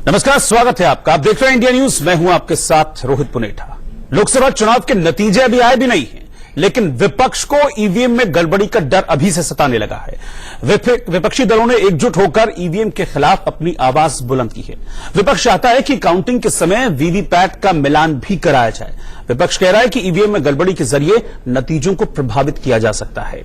नमस्कार, स्वागत है आपका। आप देख रहे हैं इंडिया न्यूज। मैं हूं आपके साथ रोहित पुनेठा। लोकसभा चुनाव के नतीजे अभी आए भी नहीं हैं, लेकिन विपक्ष को ईवीएम में गड़बड़ी का डर अभी से सताने लगा है। विपक्षी दलों ने एकजुट होकर ईवीएम के खिलाफ अपनी आवाज बुलंद की है। विपक्ष चाहता है कि काउंटिंग के समय वीवीपैट का मिलान भी कराया जाए। विपक्ष कह रहा है कि ईवीएम में गड़बड़ी के जरिए नतीजों को प्रभावित किया जा सकता है।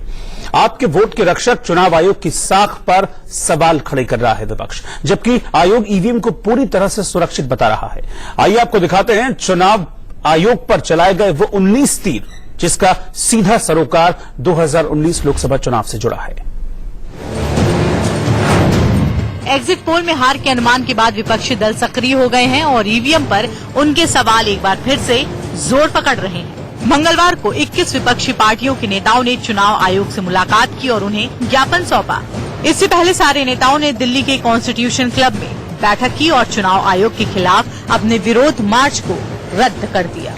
आपके वोट के रक्षक चुनाव आयोग की साख पर सवाल खड़े कर रहा है विपक्ष, जबकि आयोग ईवीएम को पूरी तरह से सुरक्षित बता रहा है। आइए आपको दिखाते हैं चुनाव आयोग पर चलाए गए वो 19 तीर, जिसका सीधा सरोकार 2019 लोकसभा चुनाव से जुड़ा है। एग्जिट पोल में हार के अनुमान के बाद विपक्षी दल सक्रिय हो गए हैं और ईवीएम पर उनके सवाल एक बार फिर से जोर पकड़ रहे हैं। मंगलवार को 21 विपक्षी पार्टियों के नेताओं ने चुनाव आयोग से मुलाकात की और उन्हें ज्ञापन सौंपा। इससे पहले सारे नेताओं ने दिल्ली के कॉन्स्टिट्यूशन क्लब में बैठक की और चुनाव आयोग के खिलाफ अपने विरोध मार्च को रद्द कर दिया।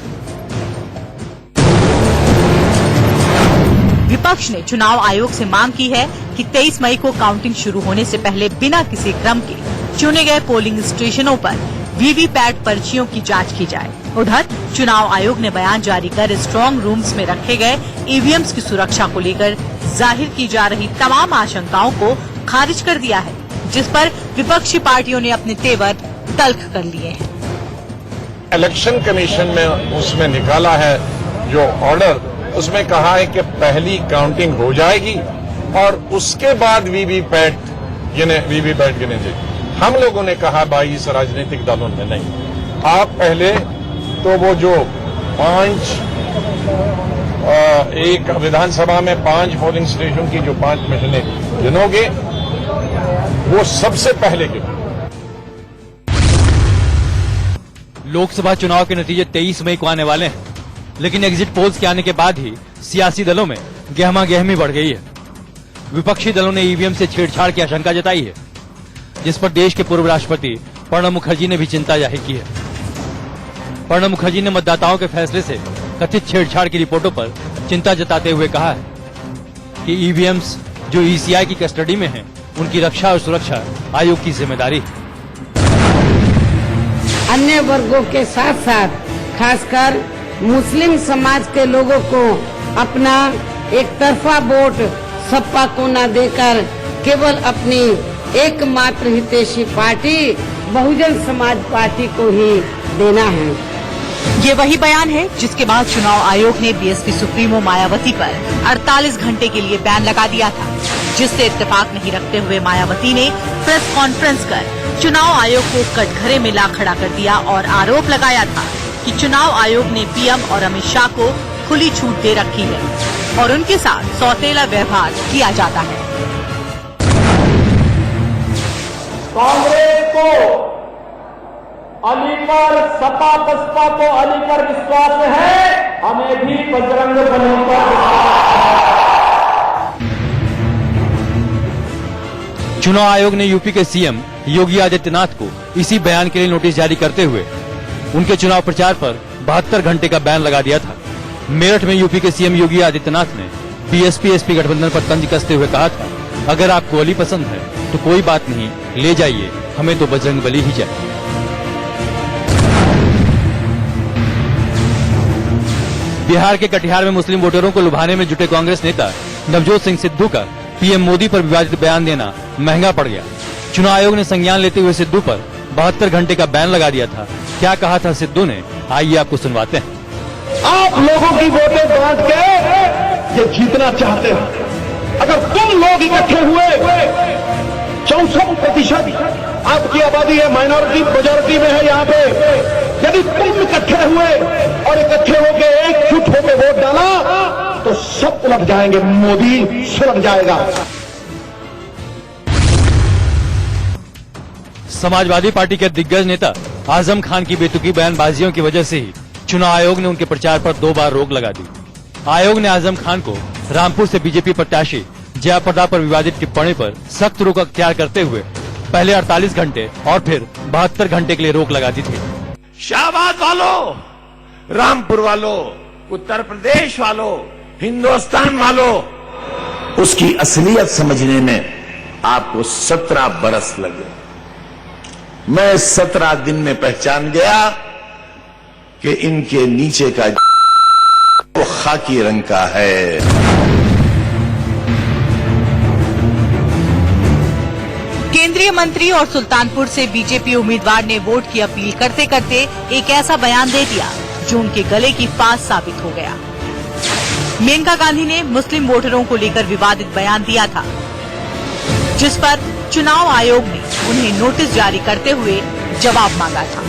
विपक्ष ने चुनाव आयोग से मांग की है कि 23 मई को काउंटिंग शुरू होने से पहले बिना किसी क्रम के चुने गए पोलिंग स्टेशनों पर वीवीपैट पर्चियों की जांच की जाए। उधर चुनाव आयोग ने बयान जारी कर स्ट्रांग रूम्स में रखे गए ईवीएम्स की सुरक्षा को लेकर जाहिर की जा रही तमाम आशंकाओं को खारिज कर दिया है, जिस पर विपक्षी पार्टियों ने अपने तेवर तल्ख कर लिए हैं। इलेक्शन कमीशन में उसमें निकाला है जो ऑर्डर, उसमें कहा है कि पहली काउंटिंग हो जाएगी और उसके बाद वीवीपैट गिने जाएगी। हम लोगों ने कहा 22 राजनीतिक दलों ने नहीं, आप पहले तो वो जो 5 एक विधानसभा में 5 पोलिंग स्टेशन की जो 5 मशीनें गिनोगे, वो सबसे पहले गिनो। लोकसभा चुनाव के नतीजे 23 मई को आने वाले हैं, लेकिन एग्जिट पोल्स के आने के बाद ही सियासी दलों में गहमा-गहमी बढ़ गई है। विपक्षी दलों ने ईवीएम से छेड़छाड़ की आशंका जताई है, जिस पर देश के पूर्व राष्ट्रपति प्रणब मुखर्जी ने भी चिंता जाहिर की है। प्रणब मुखर्जी ने मतदाताओं के फैसले से कथित छेड़छाड़ की रिपोर्टों पर चिंता जताते हुए कहा है कि ईवीएम्स जो ईसीआई की कस्टडी में हैं, उनकी रक्षा और सुरक्षा आयोग की जिम्मेदारी है। अन्य वर्गों के साथ साथ खासकर मुस्लिम समाज के लोगों को अपना एक तरफा वोट सपा को न देकर केवल अपनी एकमात्र हितैषी पार्टी बहुजन समाज पार्टी को ही देना है। ये वही बयान है जिसके बाद चुनाव आयोग ने बीएसपी सुप्रीमो मायावती पर 48 घंटे के लिए बैन लगा दिया था, जिससे इत्तेफाक नहीं रखते हुए मायावती ने प्रेस कॉन्फ्रेंस कर चुनाव आयोग को कटघरे में ला खड़ा कर दिया और आरोप लगाया था कि चुनाव आयोग ने पीएम और अमित शाह को खुली छूट दे रखी है और उनके साथ सौतेला व्यवहार किया जाता है। कांग्रेस को अली पर, सपा बसपा को अली पर विश्वास है, हमें भी बजरंग बली पर चुनाव आयोग ने यूपी के सीएम योगी आदित्यनाथ को इसी बयान के लिए नोटिस जारी करते हुए उनके चुनाव प्रचार पर 72 घंटे का बैन लगा दिया था। मेरठ में यूपी के सीएम योगी आदित्यनाथ ने बीएसपी-एसपी गठबंधन पर तंज कसते हुए कहा था, अगर आपको अली पसंद है तो कोई बात नहीं, ले जाइए, हमें तो बजरंग बली ही चाहिए। बिहार के कटिहार में मुस्लिम वोटरों को लुभाने में जुटे कांग्रेस नेता नवजोत सिंह सिद्धू का पीएम मोदी पर विवादित बयान देना महंगा पड़ गया। चुनाव आयोग ने संज्ञान लेते हुए सिद्धू पर 72 घंटे का बैन लगा दिया था। क्या कहा था सिद्धू ने, आइए आपको सुनवाते हैं। आप लोगों की वोटें बांट के ये जीतना चाहते हैं। अगर तुम लोग इकट्ठे हुए 64% आपकी आबादी है, माइनॉरिटी मेजॉरिटी में है यहाँ पे, यदि तुम इकट्ठे हुए और इकट्ठे होके एकजुट होके वोट डाला तो सब उलट जाएंगे, मोदी सुलट जाएगा। समाजवादी पार्टी के दिग्गज नेता आजम खान की बेतुकी बयानबाजियों की वजह से ही चुनाव आयोग ने उनके प्रचार पर 2 बार रोक लगा दी। आयोग ने आजम खान को रामपुर से बीजेपी प्रत्याशी जयाप्रदा पर विवादित टिप्पणी पर सख्त रोक अख्तियार करते हुए पहले 48 घंटे और फिर 72 घंटे के लिए रोक लगा दी थी। शाहबाद वालों, रामपुर वालों, उत्तर प्रदेश वालों, हिंदुस्तान वालों, उसकी असलियत समझने में आपको 17 बरस लगे। मैं 17 दिन में पहचान गया कि इनके नीचे का वो खाकी रंग का है। केंद्रीय मंत्री और सुल्तानपुर से बीजेपी उम्मीदवार ने वोट की अपील करते करते एक ऐसा बयान दे दिया जो उनके गले की फांस साबित हो गया। मेनका गांधी ने मुस्लिम वोटरों को लेकर विवादित बयान दिया था, जिस पर चुनाव आयोग ने उन्हें नोटिस जारी करते हुए जवाब मांगा था।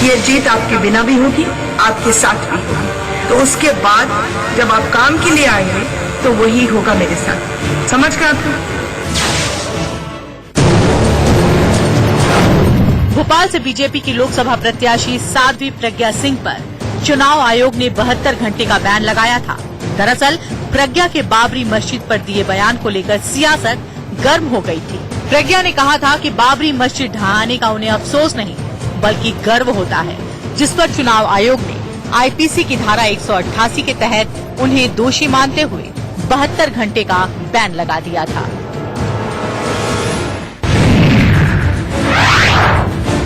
ये जीत आपके बिना भी होगी, आपके साथ भी होगी, तो उसके बाद जब आप काम के लिए आएंगे तो वही होगा मेरे साथ। समझ गए आपको? भोपाल से बीजेपी की लोकसभा प्रत्याशी साध्वी प्रज्ञा सिंह पर चुनाव आयोग ने 72 घंटे का बैन लगाया था। दरअसल प्रज्ञा के बाबरी मस्जिद पर दिए बयान को लेकर सियासत गर्म हो गई थी। प्रज्ञा ने कहा था कि बाबरी मस्जिद ढहाने का उन्हें अफसोस नहीं बल्कि गर्व होता है, जिस पर चुनाव आयोग ने आईपीसी की धारा 188 के तहत उन्हें दोषी मानते हुए 72 घंटे का बैन लगा दिया था।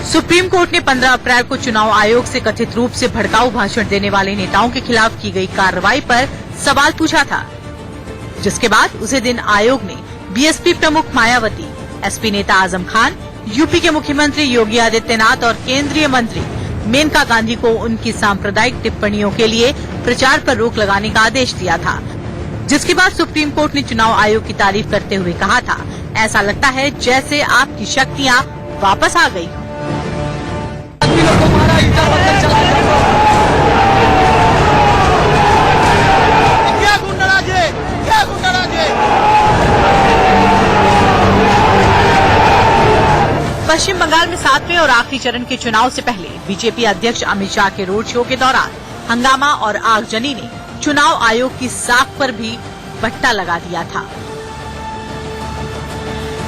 सुप्रीम कोर्ट ने 15 अप्रैल को चुनाव आयोग से कथित रूप से भड़काऊ भाषण देने वाले नेताओं के खिलाफ की गई कार्रवाई पर सवाल पूछा था, जिसके बाद उसी दिन आयोग ने बीएसपी प्रमुख मायावती, एसपी नेता आजम खान, यूपी के मुख्यमंत्री योगी आदित्यनाथ और केंद्रीय मंत्री मेनका गांधी को उनकी सांप्रदायिक टिप्पणियों के लिए प्रचार पर रोक लगाने का आदेश दिया था, जिसके बाद सुप्रीम कोर्ट ने चुनाव आयोग की तारीफ करते हुए कहा था, ऐसा लगता है जैसे आपकी शक्तियां वापस आ गई। पश्चिम बंगाल में 7वें और आखिरी चरण के चुनाव से पहले बीजेपी अध्यक्ष अमित शाह के रोड शो के दौरान हंगामा और आगजनी ने चुनाव आयोग की साख पर भी बट्टा लगा दिया था।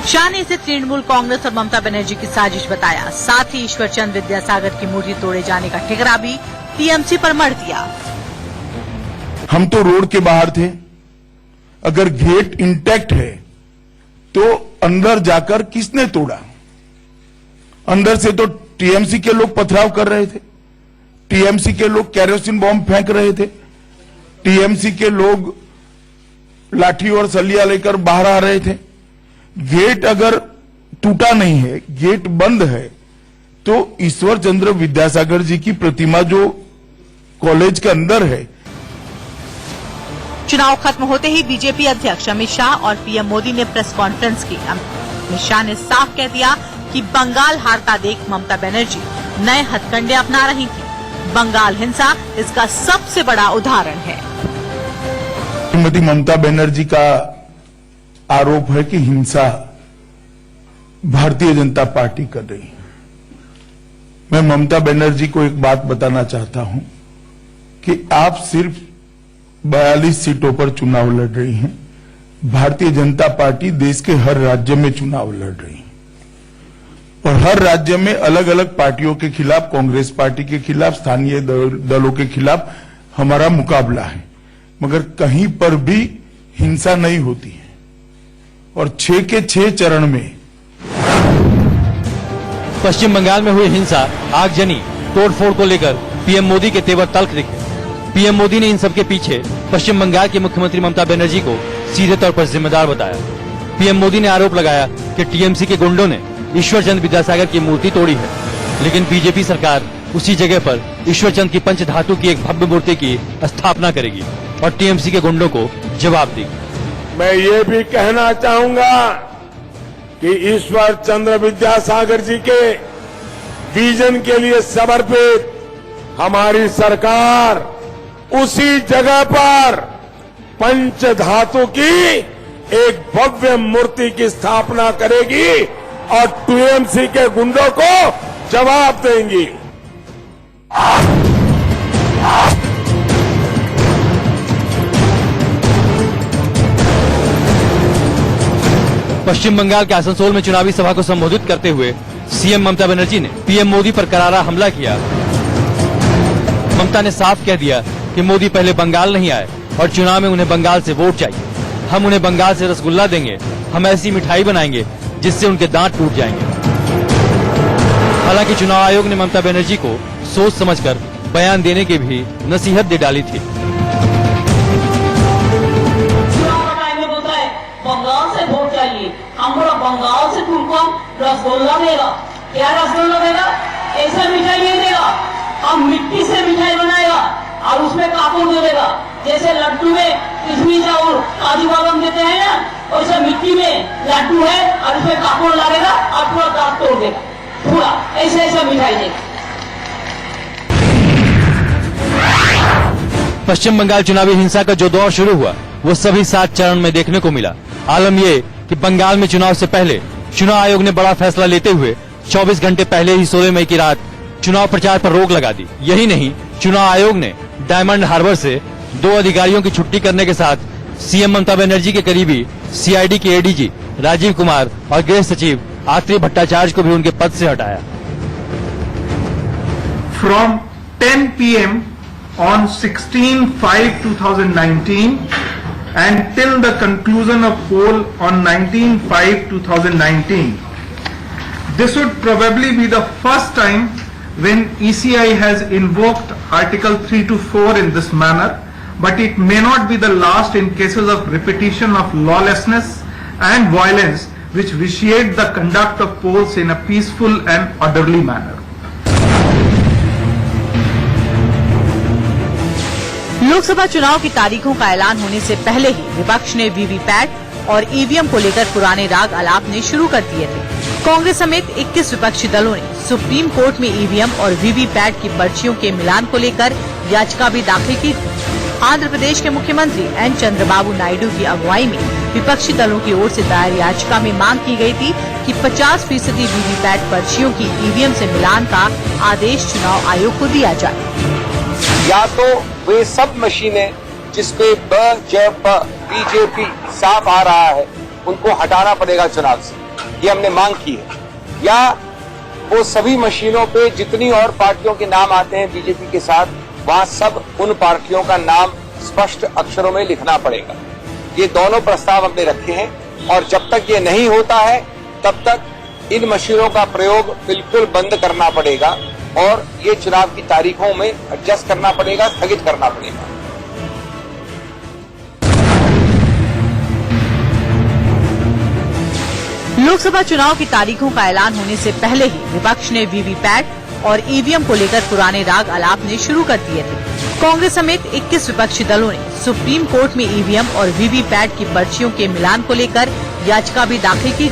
शाह ने इसे तृणमूल कांग्रेस और ममता बनर्जी की साजिश बताया। साथ ही ईश्वर चंद विद्यासागर की मूर्ति तोड़े जाने का ठिकरा भी टीएमसी पर मढ़ दिया। हम तो रोड के बाहर थे, अगर गेट इंटैक्ट है तो अंदर जाकर किसने तोड़ा? अंदर से तो टीएमसी के लोग पथराव कर रहे थे, टीएमसी के लोग कैरोसिन बॉम्ब फेंक रहे थे, टीएमसी के लोग लाठी और सलिया लेकर बाहर आ रहे थे। गेट अगर टूटा नहीं है, गेट बंद है, तो ईश्वर चंद्र विद्यासागर जी की प्रतिमा जो कॉलेज के अंदर है। चुनाव खत्म होते ही बीजेपी अध्यक्ष अमित शाह और पीएम मोदी ने प्रेस कॉन्फ्रेंस की। अमित शाह ने साफ कह दिया कि बंगाल हारता देख ममता बनर्जी नए हथकंडे अपना रही थी। बंगाल हिंसा इसका सबसे बड़ा उदाहरण है। श्रीमती ममता बनर्जी का आरोप है कि हिंसा भारतीय जनता पार्टी कर रही है। मैं ममता बनर्जी को एक बात बताना चाहता हूं कि आप सिर्फ 42 सीटों पर चुनाव लड़ रही हैं। भारतीय जनता पार्टी देश के हर राज्य में चुनाव लड़ रही है और हर राज्य में अलग अलग पार्टियों के खिलाफ, कांग्रेस पार्टी के खिलाफ, स्थानीय दलों के खिलाफ हमारा मुकाबला है, मगर कहीं पर भी हिंसा नहीं होती है। और 6 के 6 चरण में पश्चिम बंगाल में हुई हिंसा, आगजनी, तोड़फोड़ को लेकर पीएम मोदी के तेवर तल्ख दिखे। पीएम मोदी ने इन सबके पीछे पश्चिम बंगाल की मुख्यमंत्री ममता बनर्जी को सीधे तौर पर जिम्मेदार बताया। पीएम मोदी ने आरोप लगाया कि टीएमसी के गुंडों ने ईश्वर चंद विद्यासागर की मूर्ति तोड़ी है, लेकिन बीजेपी सरकार उसी जगह पर ईश्वर चंद की पंचधातु की एक भव्य मूर्ति की स्थापना करेगी और टीएमसी के गुंडों को जवाब देगी। मैं ये भी कहना चाहूंगा कि ईश्वर चंद्र विद्यासागर जी के विजन के लिए समर्पित हमारी सरकार उसी जगह पर पंचधातु की एक भव्य मूर्ति की स्थापना करेगी और टीएमसी के गुंडों को जवाब देंगी। पश्चिम बंगाल के आसनसोल में चुनावी सभा को संबोधित करते हुए सीएम ममता बनर्जी ने पीएम मोदी पर करारा हमला किया। ममता ने साफ कह दिया कि मोदी पहले बंगाल नहीं आए और चुनाव में उन्हें बंगाल से वोट चाहिए। हम उन्हें बंगाल से रसगुल्ला देंगे, हम ऐसी मिठाई बनाएंगे जिससे उनके दांत टूट जाएंगे। हालांकि चुनाव आयोग ने ममता बनर्जी को सोच समझकर बयान देने की भी नसीहत दे डाली थी। बंगाल से वोट चाहिए, हम बोला बंगाल से तुमको रसगुल्ला देगा। क्या रसगुल्ला देगा? ऐसा मिठाई नहीं देगा, हम मिट्टी से मिठाई बनाएगा और उसमें कापूर दे देगा। जैसे लड्डू में किशमिश और काजू बादाम देते हैं ना, वैसे मिट्टी में लड्डू है और उसमें कापूर लगेगा और पूरा दांत तोड़ देगा, पूरा ऐसे ऐसा मिठाई देगा। पश्चिम बंगाल चुनावी हिंसा का जो दौर शुरू हुआ वो सभी 7 चरण में देखने को मिला। आलम ये कि बंगाल में चुनाव से पहले चुनाव आयोग ने बड़ा फैसला लेते हुए 24 घंटे पहले ही 16 मई की रात चुनाव प्रचार पर रोक लगा दी। यही नहीं, चुनाव आयोग ने डायमंड हार्बर से 2 अधिकारियों की छुट्टी करने के साथ सीएम ममता बनर्जी के करीबी सीआईडी के एडीजी राजीव कुमार और गृह सचिव आत्रेय भट्टाचार्य को भी उनके पद से हटाया। From 10 p.m. on 16/5/2019 and till the conclusion of poll on 19/5/2019. This would probably be the first time when ECI has invoked Article 3 to 4 in this manner, but it may not be the last in cases of repetition of lawlessness and violence which vitiate the conduct of polls in a peaceful and orderly manner. Lok Sabha चुनाव की तारीखों का ऐलान होने से पहले ही विपक्ष ने वीवीपैट और ईवीएम को लेकर पुराने राग अलापने शुरू कर दिए थे। कांग्रेस समेत 21 विपक्षी दलों ने सुप्रीम कोर्ट में ईवीएम और वीवीपैट की पर्चियों के मिलान को लेकर याचिका भी दाखिल की। आंध्र प्रदेश के मुख्यमंत्री एन चंद्रबाबू नायडू की अगुवाई में विपक्षी दलों की ओर से दायर याचिका में मांग की गई थी कि 50% वीवीपैट पर्चियों की ईवीएम से मिलान का आदेश चुनाव आयोग को दिया जाए। या तो वे सब मशीनें जिसपे बीजेपी साफ आ रहा है उनको हटाना पड़ेगा चुनाव से, ये हमने मांग की है, या वो सभी मशीनों पे जितनी और पार्टियों के नाम आते हैं बीजेपी के साथ, वहां सब उन पार्टियों का नाम स्पष्ट अक्षरों में लिखना पड़ेगा। ये दोनों प्रस्ताव हमने रखे हैं और जब तक ये नहीं होता है तब तक इन मशीनों का प्रयोग बिल्कुल बंद करना पड़ेगा और ये चुनाव की तारीखों में एडजस्ट करना पड़ेगा, स्थगित करना पड़ेगा। लोकसभा चुनाव की तारीखों का ऐलान होने से पहले ही विपक्ष ने वीवीपैट और ईवीएम को लेकर पुराने राग अलापने शुरू कर दिए थे। कांग्रेस समेत 21 विपक्षी दलों ने सुप्रीम कोर्ट में ईवीएम और वीवीपैट की पर्चियों के मिलान को लेकर याचिका भी दाखिल की।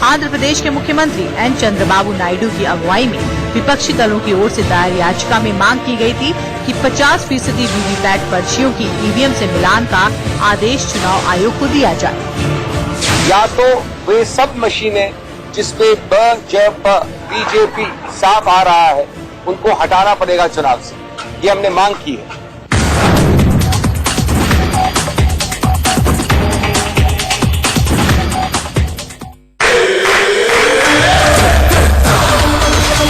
आंध्र प्रदेश के मुख्यमंत्री एन चंद्रबाबू नायडू की अगुवाई में विपक्षी दलों की ओर से दायर याचिका में मांग की गई थी कि 50% वीवीपैट पर्चियों की ईवीएम से मिलान का आदेश चुनाव आयोग को दिया जाए। या तो वे सब मशीनें जिसपे बीजेपी साफ आ रहा है उनको हटाना पड़ेगा चुनाव से, ये हमने मांग की है,